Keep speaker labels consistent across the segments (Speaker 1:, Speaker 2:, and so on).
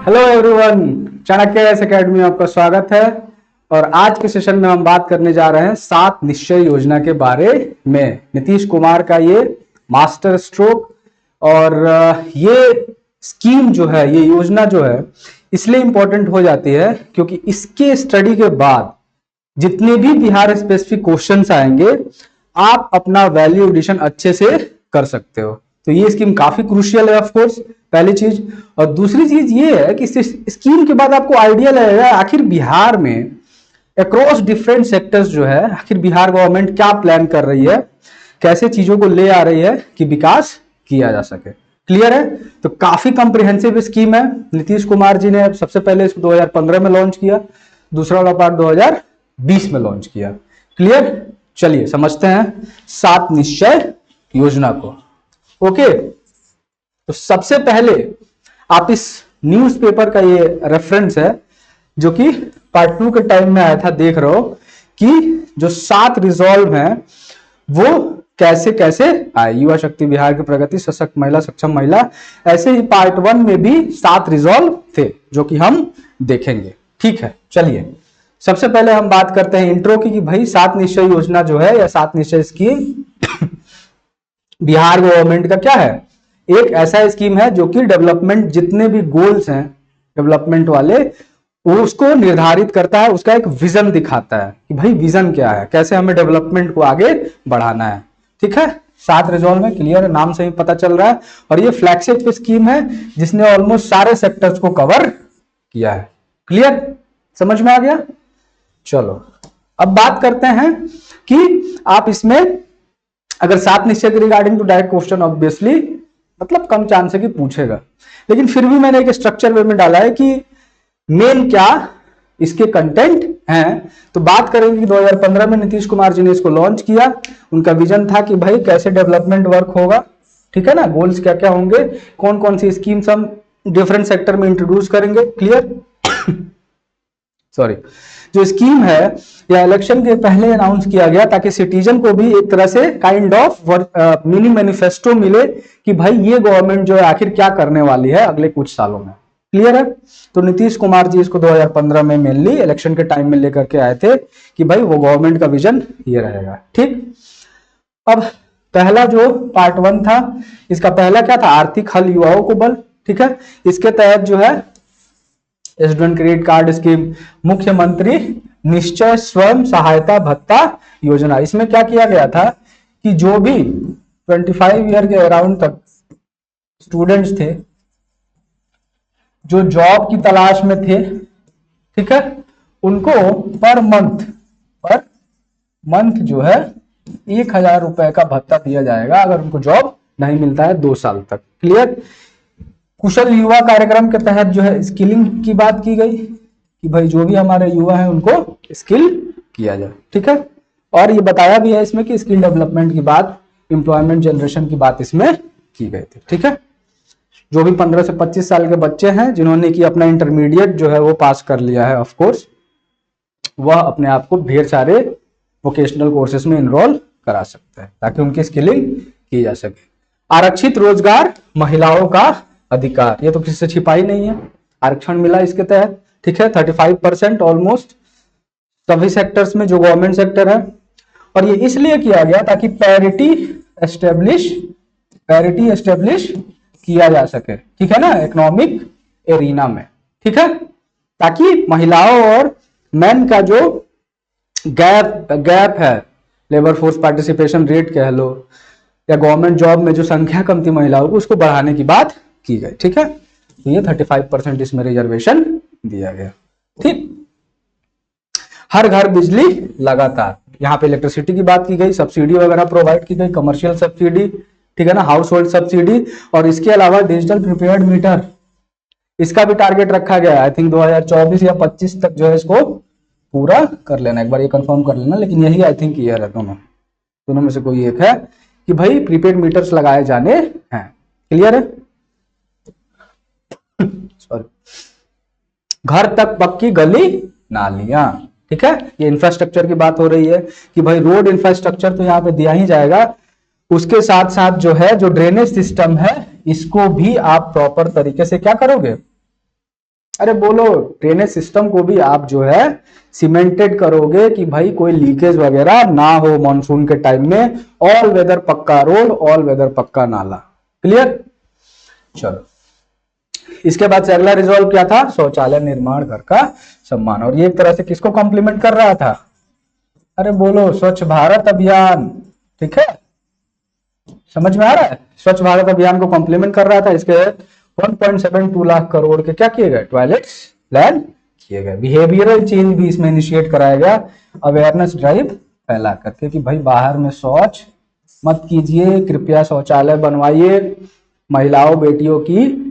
Speaker 1: Hello everyone, Chanakya academy में आपका स्वागत है। और आज के सेशन में हम बात करने जा रहे हैं 7 निश्चय योजना के बारे में। नीतीश कुमार का ये मास्टर स्ट्रोक और ये स्कीम जो है, ये योजना जो है इसलिए इंपॉर्टेंट हो जाती है क्योंकि इसके स्टडी के बाद जितने भी बिहार स्पेसिफिक क्वेश्चंस आएंगे आप अपना वैल्यू एडिशन अच्छे से कर सकते हो। तो ये स्कीम काफी क्रूशियल है ऑफ कोर्स, पहली चीज। और दूसरी चीज ये है कि इस स्कीम के बाद आपको आइडिया लगेगा आखिर बिहार में अक्रॉस डिफरेंट सेक्टर्स जो है, आखिर बिहार गवर्नमेंट क्या प्लान कर रही है, कैसे चीजों को ले आ रही है कि विकास किया जा सके। क्लियर है? तो काफी कॉम्प्रिहेंसिव स्कीम है। नीतीश कुमार जी ने सबसे पहले इसको 2015 में लॉन्च किया, दूसरा वाला पार्ट 2020 में लॉन्च किया। क्लियर? चलिए समझते हैं 7 निश्चय योजना को। ओके, तो सबसे पहले आप इस न्यूज़पेपर का ये रेफरेंस है जो कि पार्ट 2 के टाइम में आया था, देख रहे हो कि जो 7 रिजॉल्व हैं वो कैसे कैसे आए। युवा शक्ति, बिहार की प्रगति, सशक्त महिला, सक्षम महिला, ऐसे ही पार्ट 1 में भी 7 रिजॉल्व थे जो कि हम देखेंगे। ठीक है, चलिए सबसे पहले हम बात करते हैं इंट्रो की कि भाई 7 निश्चय योजना जो है या 7 निश्चय स्कीम बिहार गवर्नमेंट का क्या है। एक ऐसा स्कीम है जो कि डेवलपमेंट, जितने भी गोल्स हैं डेवलपमेंट वाले, वो उसको निर्धारित करता है, उसका एक विजन दिखाता है कि भाई विजन क्या है, कैसे हमें डेवलपमेंट को आगे बढ़ाना है। ठीक है, 7 रिजॉल्व में, क्लियर है, नाम से ही पता चल रहा है। और ये फ्लैगशिप स्कीम है जिसने ऑलमोस्ट सारे सेक्टर्स को कवर किया है। क्लियर, समझ में आ गया? चलो अब बात करते हैं कि आप इसमें अगर 7 निश्चय के रिगार्डिंग तो डायरेक्ट क्वेश्चन ऑब्वियसली मतलब कम चांस है कि पूछेगा, लेकिन फिर भी मैंने एक स्ट्रक्चर वे में डाला है कि मेन क्या इसके कंटेंट हैं। तो बात करेंगे कि 2015 में नीतीश कुमार जी ने इसको लॉन्च किया। उनका विजन था कि भाई कैसे डेवलपमेंट वर्क होगा, ठीक है ना, गोल्स क्या क्या होंगे, कौन कौन सी स्कीम्स हम डिफरेंट सेक्टर में इंट्रोड्यूस करेंगे। क्लियर? सॉरी, जो स्कीम है या इलेक्शन के पहले अनाउंस किया गया ताकि सिटीजन को भी एक तरह से काइंड ऑफ मिनी मैनिफेस्टो मिले कि भाई ये गवर्नमेंट जो है आखिर क्या करने वाली है अगले कुछ सालों में। क्लियर है? तो नीतीश कुमार जी इसको 2015 में मेनली इलेक्शन के टाइम में लेकर के आए थे कि भाई वो गवर्नमेंट का विजन ये रहेगा। ठीक, अब पहला जो पार्ट 1 था, इसका पहला क्या था, आर्थिक हल युवाओं को बल। ठीक है, इसके तहत जो है स्टूडेंट क्रेडिट कार्ड स्कीम, मुख्यमंत्री निश्चय स्वयं सहायता भत्ता योजना। इसमें क्या किया गया था कि जो भी 25 ईयर के अराउंड तक स्टूडेंट्स थे जो जॉब की तलाश में थे, ठीक है, उनको पर मंथ जो है 1000 रुपए का भत्ता दिया जाएगा अगर उनको जॉब नहीं मिलता है 2 साल तक। क्लियर? कुशल युवा कार्यक्रम के तहत जो है स्किलिंग की बात की गई कि भाई जो भी हमारे युवा हैं उनको स्किल किया जाए। ठीक है, और ये बताया भी है इसमें कि स्किल डेवलपमेंट की बात, एम्प्लॉयमेंट जनरेशन की बात इसमें की गई थी। ठीक है, जो भी 15 से 25 साल के बच्चे हैं जिन्होंने कि अपना इंटरमीडिएट जो है वो पास कर लिया है, ऑफ कोर्स वह अपने आप को ढेर सारे वोकेशनल कोर्सेज में इनरोल करा सकते हैं ताकि उनकी स्किलिंग की जा सके। आरक्षित रोजगार, महिलाओं का अधिकार, ये तो किसी से छिपाई नहीं है, आरक्षण मिला इसके तहत। ठीक है, 35% ऑलमोस्ट सभी सेक्टर्स में जो गवर्नमेंट सेक्टर है। और ये इसलिए किया गया ताकि पैरिटी एस्टेब्लिश किया जा सके, ठीक है ना, इकोनॉमिक एरिना में। ठीक है, ताकि महिलाओं और मेन का जो गैप है, लेबर फोर्स पार्टिसिपेशन रेट कह लो या गवर्नमेंट जॉब में जो संख्या कम थी महिलाओं को, उसको बढ़ाने की बात की गई। ठीक है, तो ये 35% इसमें रिजर्वेशन दिया गया। ठीक, हर घर बिजली लगातार, यहाँ पे इलेक्ट्रिसिटी की बात की गई, सब्सिडी वगैरह प्रोवाइड की गई, कमर्शियल सब्सिडी, ठीक है ना, हाउस होल्ड सब्सिडी। और इसके अलावा डिजिटल प्रीपेड मीटर, इसका भी टारगेट रखा गया है। आई थिंक 2024 या 25 तक जो है इसको पूरा कर लेना, एक बार ये कंफर्म कर लेना, लेकिन यही आई थिंक ईयर है, दोनों में से कोई एक है कि भाई प्रीपेड मीटर्स लगाए जाने हैं। क्लियर है? सॉरी, घर तक पक्की गली नालियां, ठीक है, ये इंफ्रास्ट्रक्चर की बात हो रही है कि भाई रोड इंफ्रास्ट्रक्चर तो यहाँ पे दिया ही जाएगा, उसके साथ साथ जो है जो ड्रेनेज सिस्टम है इसको भी आप प्रॉपर तरीके से क्या करोगे, अरे बोलो, ड्रेनेज सिस्टम को भी आप जो है सीमेंटेड करोगे कि भाई कोई लीकेज वगैरह ना हो मॉनसून के टाइम में। ऑल वेदर पक्का रोड, ऑल वेदर पक्का नाला। क्लियर? चलो, इसके बाद से अगला रिजॉल्व क्या था? शौचालय निर्माण घर का सम्मान। और ये एक तरह से किसको कॉम्प्लीमेंट कर रहा था? अरे बोलो, स्वच्छ भारत अभियान। ठीक है, समझ में आ रहा है? स्वच्छ भारत अभियान को कॉम्प्लीमेंट कर रहा था। इसके 1.72 लाख करोड़ के क्या किए गए? टॉयलेट्स प्लान किए गए। बिहेवियरल चेंज भी इसमें इनिशिएट कराया गया, अवेयरनेस ड्राइव फैला करके कि भाई बाहर में शौच मत कीजिए, कृपया शौचालय बनवाइए। महिलाओं बेटियों की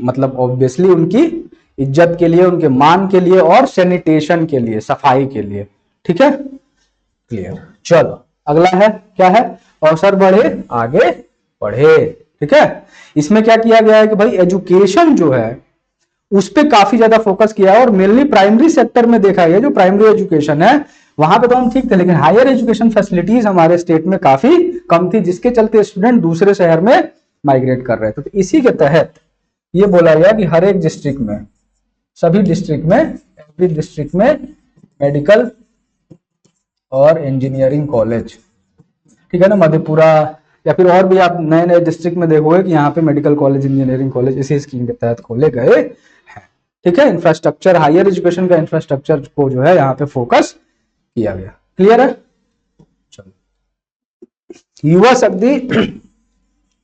Speaker 1: मतलब ऑब्वियसली उनकी इज्जत के लिए, उनके मान के लिए और सैनिटेशन के लिए, सफाई के लिए। ठीक है, क्लियर? चलो, अगला है क्या है? अवसर बढ़े आगे बढ़े। ठीक है, इसमें क्या किया गया है कि भाई एजुकेशन जो है उस पर काफी ज्यादा फोकस किया है और मेनली प्राइमरी सेक्टर में देखा गया। जो प्राइमरी एजुकेशन है वहां पे तो हम ठीक थे, लेकिन हायर एजुकेशन फैसिलिटीज हमारे स्टेट में काफी कम थी, जिसके चलते स्टूडेंट दूसरे शहर में माइग्रेट कर रहे थे। तो इसी के तहत ये बोला गया कि हर एक डिस्ट्रिक्ट में, सभी डिस्ट्रिक्ट में, एवरी डिस्ट्रिक्ट में मेडिकल और इंजीनियरिंग कॉलेज, ठीक है ना, मधेपुरा या फिर और भी आप नए नए डिस्ट्रिक्ट में देखोगे कि यहाँ पे मेडिकल कॉलेज, इंजीनियरिंग कॉलेज इसी स्कीम के तहत खोले गए हैं। ठीक है, इंफ्रास्ट्रक्चर, हायर एजुकेशन का इंफ्रास्ट्रक्चर को जो है यहाँ पे फोकस किया गया। क्लियर है? चलो, युवा शक्ति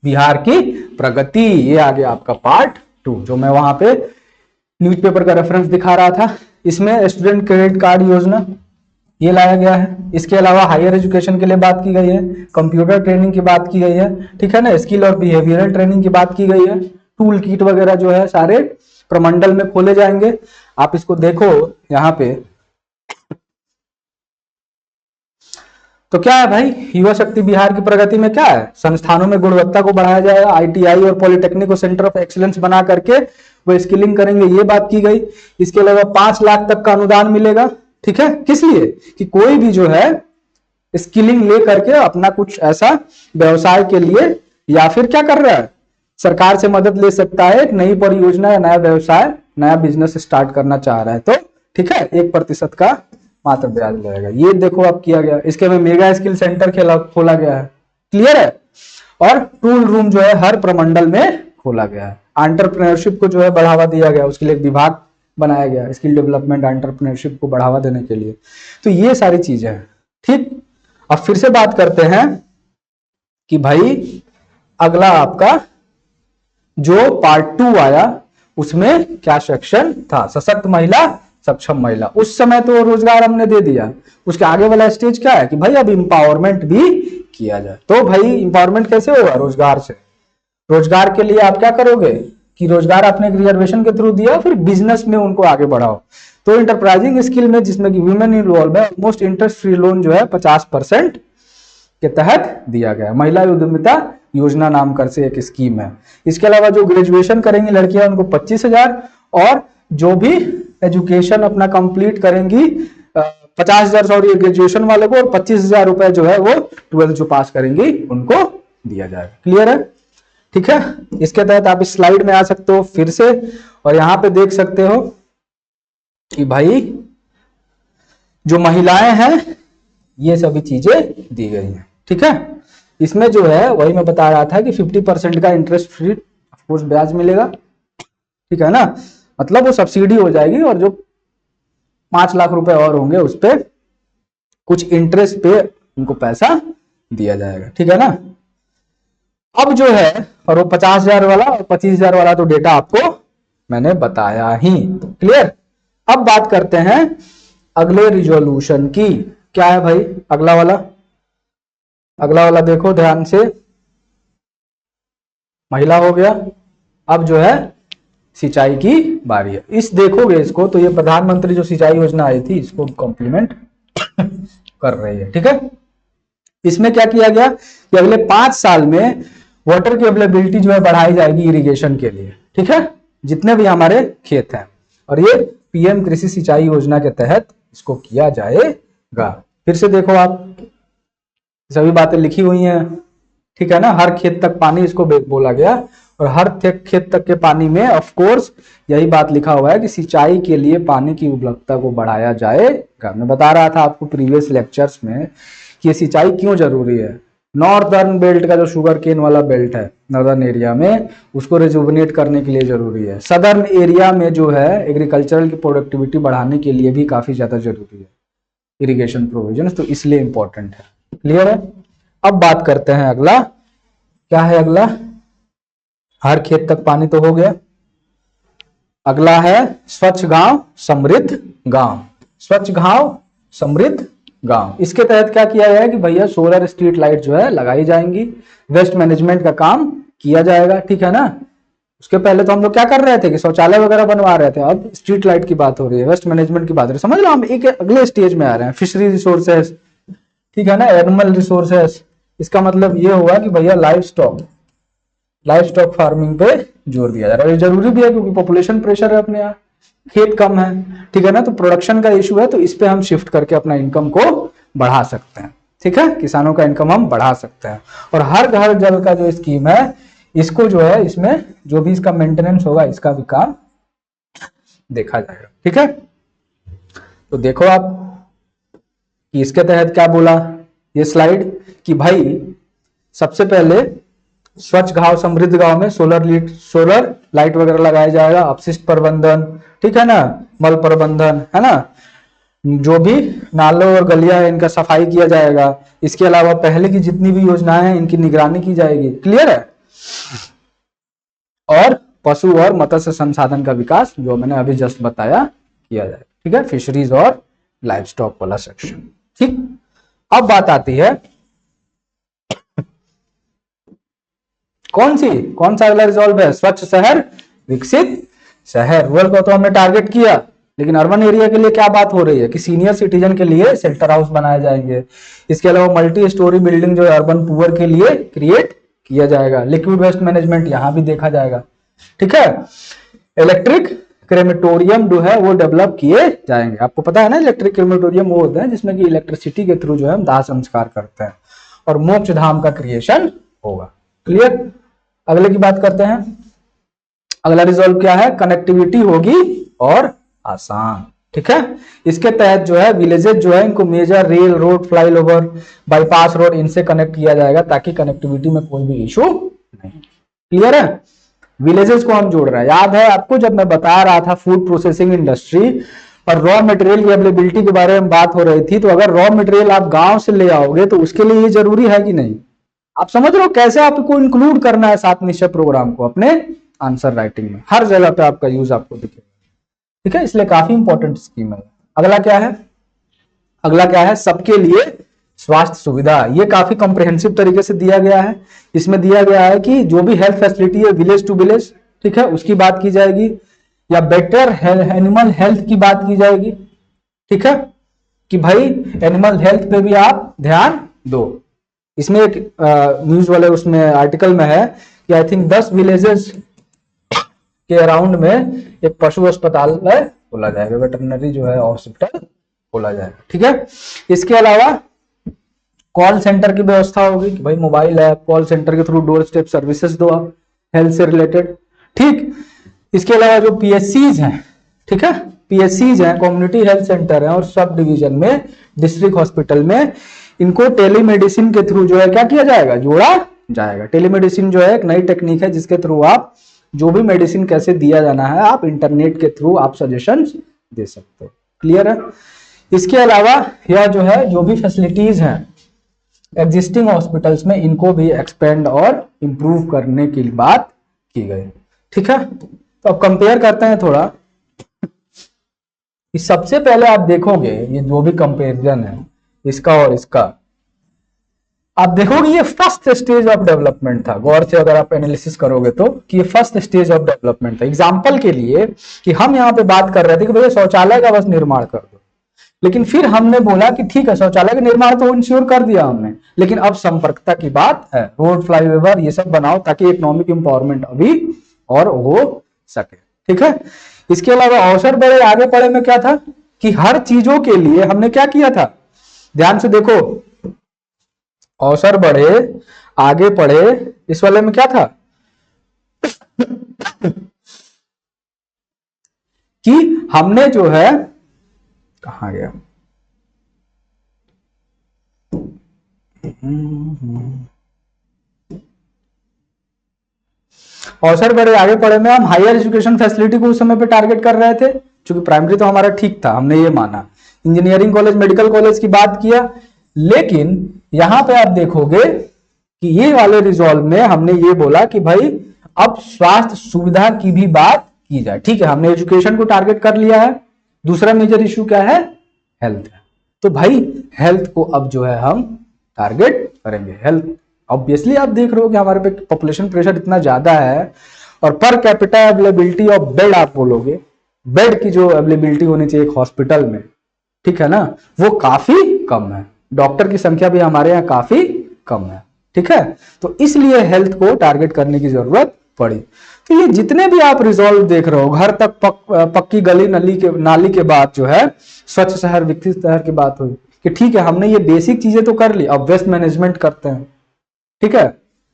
Speaker 1: बिहार की प्रगति, ये आ गया आपका पार्ट 2, जो मैं वहां पे न्यूज़पेपर का रेफरेंस दिखा रहा था। इसमें स्टूडेंट क्रेडिट कार्ड योजना ये लाया गया है। इसके अलावा हायर एजुकेशन के लिए बात की गई है, कंप्यूटर ट्रेनिंग की बात की गई है, ठीक है ना, स्किल और बिहेवियरल ट्रेनिंग की बात की गई है। टूल किट वगैरह जो है सारे प्रमंडल में खोले जाएंगे। आप इसको देखो यहाँ पे, तो क्या है भाई, युवा शक्ति बिहार की प्रगति में क्या है? संस्थानों में गुणवत्ता को बढ़ाया जाएगा, आईटीआई और पॉलिटेक्निक को सेंटर ऑफ एक्सीलेंस बना करके वो स्किलिंग करेंगे, ये बात की गई। इसके अलावा 5 लाख तक का अनुदान मिलेगा। ठीक है, किस लिए? कि कोई भी जो है स्किलिंग ले करके अपना कुछ ऐसा व्यवसाय के लिए या फिर क्या कर रहा है, सरकार से मदद ले सकता है, एक नई परियोजना या नया व्यवसाय, नया बिजनेस स्टार्ट करना चाह रहा है तो ठीक है, 1% का मात्र ब्याज लगेगा। ये देखो अब किया गया। इसके में मेगा स्किल सेंटर खोला गया है। क्लियर है? और टूल रूम जो है हर प्रमंडल में खोला गया है। एंटरप्रेन्योरशिप को जो है बढ़ावा दिया गया, उसके लिए एक विभाग बनाया गया, स्किल डेवलपमेंट एंटरप्रेन्योरशिप को बढ़ावा देने के लिए। तो ये सारी चीजें हैं। ठीक, अब फिर से बात करते हैं कि भाई अगला आपका जो पार्ट 2 आया उसमें क्या सेक्शन था? सशक्त महिला, सक्षम महिला। उस समय तो रोजगार हमने दे दिया, उसके आगे वाला स्टेज क्या है कि भाई अब इंपावरमेंट भी किया जाए। तो भाई इंपावरमेंट कैसे होगा? रोजगार से। रोजगार के लिए आप क्या करोगे कि रोजगार आपने रिजर्वेशन के थ्रू दिया, फिर बिजनेस में उनको आगे बढ़ाओ। तो इंटरप्राइजिंग स्किल में जिसमें कि वुमेन इन्वॉल्व है, ऑलमोस्ट इंटरेस्ट फ्री लोन जो है 50% के तहत दिया गया। महिला उद्यमिता योजना नाम कर से एक स्कीम है। इसके अलावा जो ग्रेजुएशन करेंगी लड़कियां उनको 25,000, और जो भी एजुकेशन अपना कंप्लीट करेंगी 50,000 सॉरी ग्रेजुएशन वाले को, और 25,000 रुपए जो है वो 12th जो पास करेंगी उनको दिया जाएगा। क्लियर है? ठीक है, इसके तहत आप इस स्लाइड में आ सकते हो फिर से, और यहां पे देख सकते हो कि भाई जो महिलाएं हैं ये सभी चीजें दी गई हैं। ठीक है, इसमें जो है वही मैं बता रहा था कि 50% का इंटरेस्ट फ्री ऑफकोर्स ब्याज मिलेगा। ठीक है ना, मतलब वो सब्सिडी हो जाएगी, और जो 5 लाख रुपए और होंगे उस पर कुछ इंटरेस्ट पे उनको पैसा दिया जाएगा। ठीक है ना। अब जो है, और वो 50,000 वाला और 25,000 वाला तो डेटा आपको मैंने बताया ही। क्लियर? अब बात करते हैं अगले रिजोल्यूशन की। क्या है भाई अगला वाला? अगला वाला देखो ध्यान से, महिला हो गया। अब जो है सिंचाई की बारी है। इस देखोगे इसको तो ये प्रधानमंत्री जो सिंचाई योजना आई थी इसको कॉम्प्लीमेंट कर रही है। ठीक है, इसमें क्या किया गया कि अगले 5 साल में वाटर की अवेलेबिलिटी जो है बढ़ाई जाएगी इरिगेशन के लिए। ठीक है, जितने भी हमारे खेत हैं, और ये पीएम कृषि सिंचाई योजना के तहत इसको किया जाएगा। फिर से देखो आप, सभी बातें लिखी हुई हैं। ठीक है ना, हर खेत तक पानी इसको बोला गया, और हर खेत तक के पानी में ऑफ कोर्स यही बात लिखा हुआ है कि सिंचाई के लिए पानी की उपलब्धता को बढ़ाया जाएगा। मैं बता रहा था आपको प्रीवियस लेक्चर्स में कि ये सिंचाई क्यों जरूरी है। नॉर्दर्न बेल्ट का जो शुगर केन वाला बेल्ट है नॉर्दर्न एरिया में, उसको रिजुवनेट करने के लिए जरूरी है। सदर्न एरिया में जो है एग्रीकल्चरल की प्रोडक्टिविटी बढ़ाने के लिए भी काफी ज्यादा जरूरी है इरिगेशन प्रोविजन, तो इसलिए इंपॉर्टेंट है। क्लियर है। अब बात करते हैं अगला, क्या है अगला, हर खेत तक पानी तो हो गया। अगला है स्वच्छ गांव समृद्ध गांव। स्वच्छ गांव समृद्ध गांव, इसके तहत क्या किया गया है कि भैया सोलर स्ट्रीट लाइट जो है लगाई जाएंगी, वेस्ट मैनेजमेंट का काम किया जाएगा, ठीक है ना। उसके पहले तो हम लोग क्या कर रहे थे कि शौचालय वगैरह बनवा रहे थे, अब स्ट्रीट लाइट की बात हो रही है, वेस्ट मैनेजमेंट की बात हो रही है। समझ लो हम एक अगले स्टेज में आ रहे हैं। फिशरी रिसोर्सेस, ठीक है ना, एनिमल रिसोर्सेस, इसका मतलब ये हुआ कि भैया लाइव स्टॉक फार्मिंग पे जोर दिया जा रहा है। ये जरूरी भी है क्योंकि पॉपुलेशन प्रेशर है अपने यहाँ, खेत कम है, ठीक है ना, तो प्रोडक्शन का इशू है, तो इस पे हम शिफ्ट करके अपना इनकम को बढ़ा सकते हैं, ठीक है, किसानों का इनकम हम बढ़ा सकते हैं। और हर घर जल का जो स्कीम है, इसको जो है इसमें जो भी इसका मेंटेनेंस होगा इसका भी काम देखा जाएगा, ठीक है। तो देखो आप कि इसके तहत क्या बोला ये स्लाइड कि भाई सबसे पहले स्वच्छ गांव समृद्ध गांव में सोलर लाइट वगैरह लगाया जाएगा, अपशिष्ट प्रबंधन, ठीक है ना, मल प्रबंधन, है ना, जो भी नालों और गलियां है इनका सफाई किया जाएगा। इसके अलावा पहले की जितनी भी योजनाएं हैं इनकी निगरानी की जाएगी। क्लियर है। और पशु और मत्स्य संसाधन का विकास जो मैंने अभी जस्ट बताया किया जाए, ठीक है, फिशरीज और लाइव स्टॉक वाला सेक्शन, ठीक। अब बात आती है कौन सा अगला रिजॉल्व है, स्वच्छ शहर विकसित शहर। रूरल को तो हमने टारगेट किया, लेकिन अर्बन एरिया के लिए क्या बात हो रही है कि सीनियर सिटीजन के लिए शेल्टर हाउस बनाए जाएंगे। इसके अलावा मल्टी स्टोरी बिल्डिंग जो है अर्बन पुअर के लिए क्रिएट किया जाएगा। लिक्विड वेस्ट मैनेजमेंट यहां भी देखा जाएगा, ठीक है। इलेक्ट्रिक क्रेमेटोरियम जो है वो डेवलप किए जाएंगे। आपको पता है ना इलेक्ट्रिक क्रेमेटोरियम वो होता है जिसमें कि इलेक्ट्रिसिटी के थ्रू जो है हम दाह संस्कार करते हैं, और मोक्ष धाम का क्रिएशन होगा। क्लियर। अगले की बात करते हैं। अगला रिजॉल्व क्या है, कनेक्टिविटी होगी और आसान, ठीक है। इसके तहत जो है विलेजेस जो है इनको major rail road, flyover, bypass road इनसे कनेक्ट किया जाएगा ताकि कनेक्टिविटी में कोई भी इशू नहीं। क्लियर है। विलेजेस को हम जोड़ रहे हैं। याद है आपको जब मैं बता रहा था फूड प्रोसेसिंग इंडस्ट्री और रॉ मटेरियल की अवेलेबिलिटी के बारे में बात हो रही थी, तो अगर रॉ मटेरियल आप गांव से ले आओगे तो उसके लिए ये जरूरी है कि नहीं। आप समझ रहे हो कैसे आपको इंक्लूड करना है सात निश्चय प्रोग्राम को अपने आंसर राइटिंग में, हर जगह पे आपका यूज आपको दिखेगा, ठीक है। इसलिए काफी इंपॉर्टेंट स्कीम है। अगला क्या है, अगला क्या है, सबके लिए स्वास्थ्य सुविधा। ये काफी कॉम्प्रिहेंसिव तरीके से दिया गया है। इसमें दिया गया है कि जो भी हेल्थ फैसिलिटी है विलेज टू विलेज, ठीक है, उसकी बात की जाएगी, या बेटर एनिमल हेल्थ की बात की जाएगी, ठीक है, कि भाई एनिमल हेल्थ पे भी आप ध्यान दो। इसमें एक न्यूज वाले उसमें आर्टिकल में है कि आई थिंक 10 विलेजेस के अराउंड में एक पशु अस्पताल खोला जाएगा, वेटरनरी जो है हॉस्पिटल खोला जाएगा, ठीक है। इसके अलावा कॉल सेंटर की व्यवस्था होगी कि भाई मोबाइल ऐप कॉल सेंटर के थ्रू डोर स्टेप सर्विसेज दो आप हेल्थ से रिलेटेड, ठीक। इसके अलावा जो पीएचसीज हैं, ठीक है, पीएचसीज हैं, कम्युनिटी हेल्थ सेंटर है, और सब डिवीजन में डिस्ट्रिक्ट हॉस्पिटल में इनको टेलीमेडिसिन के थ्रू जो है क्या किया जाएगा, जोड़ा जाएगा। टेलीमेडिसिन जो है एक नई टेक्निक है जिसके थ्रू आप जो भी मेडिसिन कैसे दिया जाना है आप इंटरनेट के थ्रू आप सजेशन दे सकते हो। क्लियर है। इसके अलावा यह जो है जो भी फैसिलिटीज हैं एग्जिस्टिंग हॉस्पिटल्स में इनको भी एक्सपेंड और इंप्रूव करने की बात की गई, ठीक है। तो अब कंपेयर करते हैं थोड़ा कि सबसे पहले आप देखोगे ये जो भी कंपेरिजन है इसका और इसका, आप देखोगे ये फर्स्ट स्टेज ऑफ डेवलपमेंट था। गौर से अगर आप एनालिसिस करोगे तो कि ये फर्स्ट स्टेज ऑफ डेवलपमेंट था। एग्जांपल के लिए कि हम यहाँ पे बात कर रहे थे कि भैया शौचालय का बस निर्माण कर दो, लेकिन फिर हमने बोला कि ठीक है शौचालय का निर्माण तो इंश्योर कर दिया हमने, लेकिन अब संपर्कता की बात है, रोड फ्लाईओवर ये सब बनाओ ताकि इकोनॉमिक एम्पावरमेंट अभी और हो सके, ठीक है। इसके अलावा अवसर बढ़े आगे पढ़े में क्या था कि हर चीजों के लिए हमने क्या किया था, ध्यान से देखो, अवसर बढ़े आगे पढ़े इस वाले में क्या था, कि हमने जो है, कहां गया, और सर बड़े आगे पढ़े में हम हायर एजुकेशन फैसिलिटी को उस समय पे टारगेट कर रहे थे, क्योंकि प्राइमरी तो हमारा ठीक था, हमने ये माना, इंजीनियरिंग कॉलेज मेडिकल कॉलेज की बात किया, लेकिन यहां पे आप देखोगे कि ये वाले रिजॉल्व में हमने ये बोला कि भाई अब स्वास्थ्य सुविधा की भी बात की जाए। ठीक है, हमने एजुकेशन को टारगेट कर लिया है, दूसरा मेजर इश्यू क्या है, हेल्थ है। तो भाई हेल्थ को अब जो है हम टारगेट करेंगे। हेल्थ ऑब्वियसली आप देख रहे हो कि हमारे पे पॉपुलेशन प्रेशर इतना ज्यादा है, और per capita availability of bed, आप बोलोगे बेड की जो अवेलेबिलिटी होनी चाहिए एक हॉस्पिटल में, ठीक है ना, वो काफी कम है। डॉक्टर की संख्या भी हमारे यहाँ काफी कम है, ठीक है। तो इसलिए हेल्थ को टारगेट करने की जरूरत पड़ी। तो ये जितने भी आप रिजॉल्व देख रहे हो, घर तक पक्की गली नाली के बाद जो है स्वच्छ शहर विकसित शहर की बात हुई कि ठीक है हमने ये बेसिक चीजें तो कर ली, अब वेस्ट मैनेजमेंट करते हैं, ठीक है।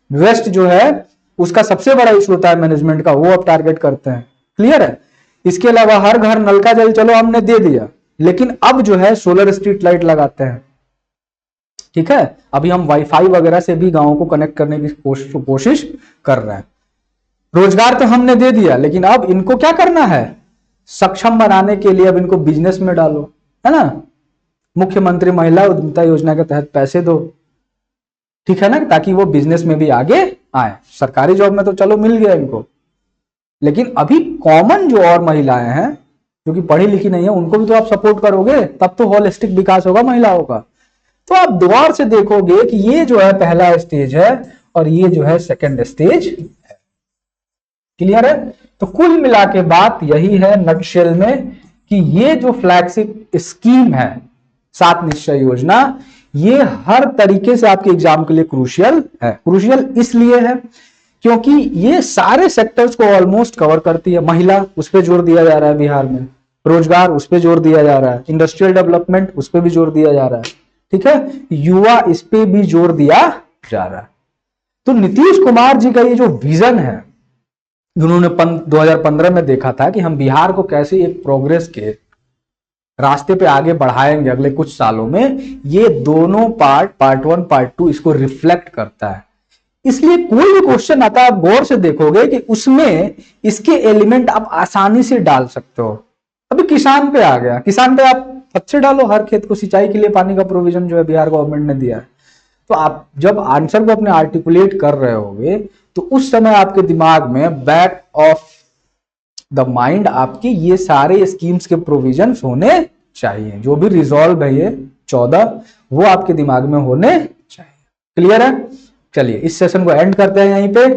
Speaker 1: वेस्ट जो है उसका सबसे बड़ा इशू होता है मैनेजमेंट का, वो अब टारगेट करते हैं, क्लियर है। इसके अलावा हर घर नल का जल चलो हमने दे दिया, लेकिन अब जो है सोलर स्ट्रीट लाइट लगाते हैं, ठीक है। अभी हम वाईफाई वगैरह से भी गांवों को कनेक्ट करने की कोशिश कर रहे हैं। रोजगार तो हमने दे दिया, लेकिन अब इनको क्या करना है, सक्षम बनाने के लिए अब इनको बिजनेस में डालो, है ना। मुख्यमंत्री महिला उद्यमिता योजना के तहत पैसे दो, ठीक है ना, ताकि वो बिजनेस में भी आगे आए। सरकारी जॉब में तो चलो मिल गया इनको, लेकिन अभी कॉमन जो और महिलाएं हैं जो कि पढ़ी लिखी नहीं है, उनको भी तो आप सपोर्ट करोगे, तब तो होलिस्टिक विकास होगा महिलाओं का। तो आप द्वार से देखोगे कि ये जो है पहला स्टेज है और ये जो है सेकंड स्टेज है, क्लियर है। तो कुल मिला के बात यही है नटशेल में कि ये जो फ्लैगशिप स्कीम है 7 निश्चय योजना, ये हर तरीके से आपके एग्जाम के लिए क्रूशियल है। क्रूशियल इसलिए है क्योंकि ये सारे सेक्टर्स को ऑलमोस्ट कवर करती है। महिला, उस पर जोर दिया जा रहा है बिहार में, रोजगार उस पर जोर दिया जा रहा है, इंडस्ट्रियल डेवलपमेंट उस पर भी जोर दिया जा रहा है, ठीक है, युवा इस पे भी जोर दिया जा रहा है। तो नीतीश कुमार जी का ये जो विजन है, उन्होंने 2015 में देखा था कि हम बिहार को कैसे एक प्रोग्रेस के रास्ते पे आगे बढ़ाएंगे अगले कुछ सालों में, ये दोनों पार्ट 1 पार्ट 2 इसको रिफ्लेक्ट करता है। इसलिए कोई भी क्वेश्चन आता है आप गौर से देखोगे कि उसमें इसके एलिमेंट आप आसानी से डाल सकते हो। अभी किसान पे आ गया, किसान पे आप अच्छे डालो, हर खेत को सिंचाई के लिए पानी का प्रोविजन जो है बिहार गवर्नमेंट ने दिया है। तो आप जब आंसर को अपने आर्टिकुलेट कर रहे होगे तो उस समय आपके दिमाग में बैक ऑफ द माइंड आपके ये सारे स्कीम्स के प्रोविजन होने चाहिए। जो भी रिजॉल्व है ये 14 वो आपके दिमाग में होने चाहिए, क्लियर है। चलिए इस सेशन को एंड करते हैं यहीं पे,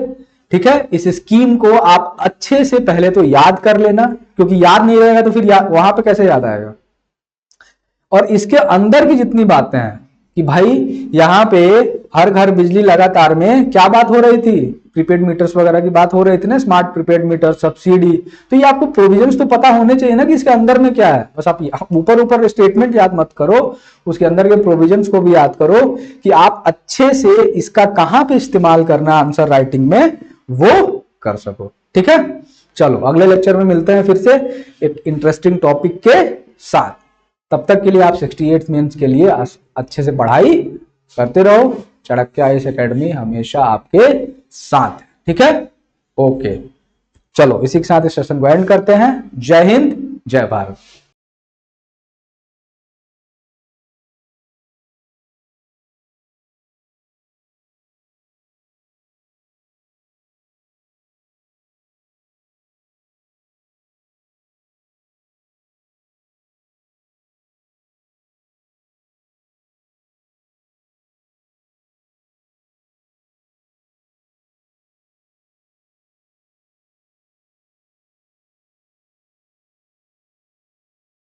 Speaker 1: ठीक है। इस स्कीम को आप अच्छे से पहले तो याद कर लेना, क्योंकि याद नहीं रहेगा तो फिर वहां पे कैसे याद आएगा। और इसके अंदर की जितनी बातें हैं कि भाई यहाँ पे हर घर बिजली लगातार में क्या बात हो रही थी, प्रीपेड मीटर्स वगैरह की बात हो रही थी ना, स्मार्ट प्रीपेड मीटर, सब्सिडी, तो ये आपको प्रोविजंस तो पता होने चाहिए ना कि इसके अंदर में क्या है। बस आप ऊपर ऊपर स्टेटमेंट याद मत करो, उसके अंदर के प्रोविजंस को भी याद करो कि आप अच्छे से इसका कहां पे इस्तेमाल करना आंसर राइटिंग में वो कर सको, ठीक है। चलो अगले लेक्चर में मिलते हैं फिर से एक इंटरेस्टिंग टॉपिक के साथ। तब तक के लिए आप 68 मेंस के लिए अच्छे से पढ़ाई करते रहो। चाणक्य आईएएस एकेडमी हमेशा आपके साथ, ठीक है। ओके, चलो इसी के साथ इस सेशन को एंड करते हैं। जय हिंद, जय भारत।